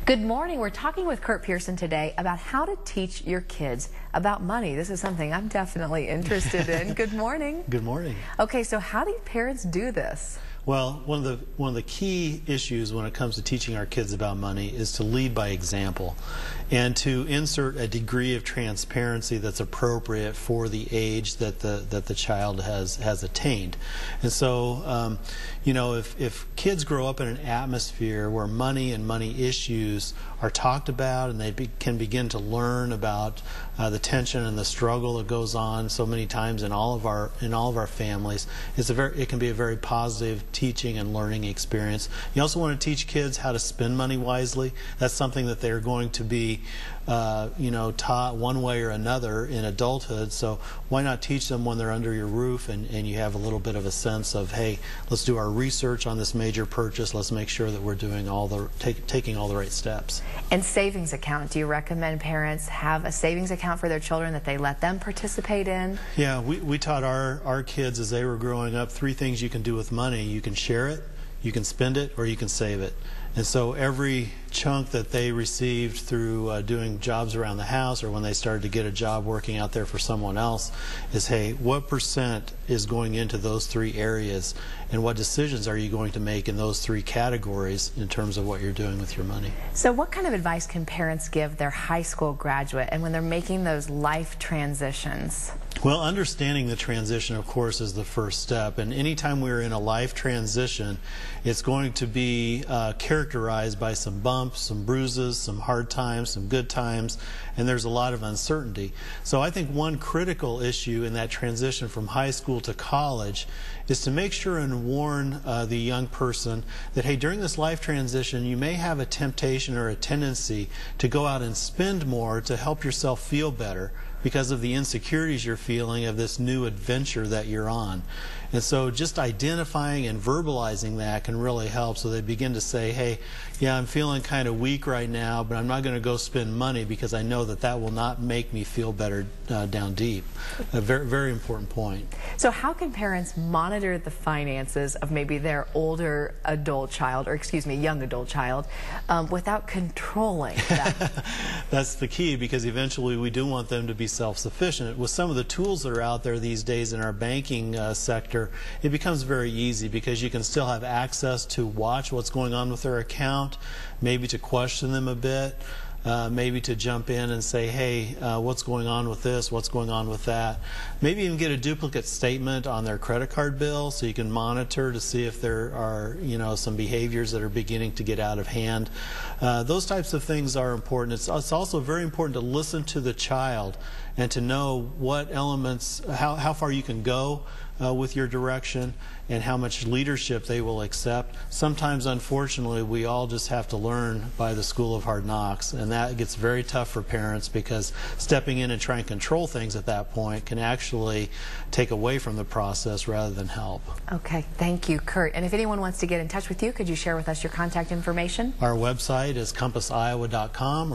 Good morning. We're talking with Kurtis Pearson today about how to teach your kids about money. This is something I'm definitely interested in. Good morning. Good morning. Okay, so how do parents do this? Well, one of the key issues when it comes to teaching our kids about money is to lead by example and to insert a degree of transparency that's appropriate for the age that the child has attained. And so, you know, if kids grow up in an atmosphere where money and money issues are talked about and they can begin to learn about the tension and the struggle that goes on so many times in all of our families, it can be a very positive teaching and learning experience. You also want to teach kids how to spend money wisely. That's something that they're going to be taught one way or another in adulthood, so why not teach them when they're under your roof and you have a little bit of a sense of, hey, let's do our research on this major purchase, let's make sure that we're doing taking all the right steps. And savings account, do you recommend parents have a savings account for their children that they let them participate in? Yeah, we taught our kids as they were growing up 3 things you can do with money. You can share it, you can spend it, or you can save it. And so every chunk that they received through doing jobs around the house or when they started to get a job working out there for someone else is, hey, what percent is going into those 3 areas and what decisions are you going to make in those 3 categories in terms of what you're doing with your money? So what kind of advice can parents give their high school graduate and when they're making those life transitions? Well, understanding the transition, of course, is the first step. And anytime we're in a life transition, it's going to be characterized by some bumps, some bruises, some hard times, some good times, and there's a lot of uncertainty. So I think one critical issue in that transition from high school to college is to make sure and warn the young person that, hey, during this life transition, you may have a temptation or a tendency to go out and spend more to help yourself feel better because of the insecurities you're feeling of this new adventure that you're on. And so just identifying and verbalizing that can really help, so they begin to say, hey, yeah, I'm feeling kind of weak right now, but I'm not going to go spend money because I know that that will not make me feel better down deep. A very, very important point. So how can parents monitor the finances of maybe their older adult child, or excuse me, young adult child, without controlling them? That's the key, because eventually we do want them to be self-sufficient. With some of the tools that are out there these days in our banking sector, it becomes very easy because you can still have access to watch what's going on with their account, maybe to question them a bit, maybe to jump in and say, hey, what's going on with this, what's going on with that. Maybe even get a duplicate statement on their credit card bill so you can monitor to see if there are, some behaviors that are beginning to get out of hand. Those types of things are important. It's also very important to listen to the child and to know what elements, how far you can go with your direction and how much leadership they will accept. Sometimes, unfortunately, we all just have to learn by the school of hard knocks, and that gets very tough for parents because stepping in and trying to control things at that point can actually take away from the process rather than help. Okay, thank you, Kurt. And if anyone wants to get in touch with you, could you share with us your contact information? Our website is compassiowa.com.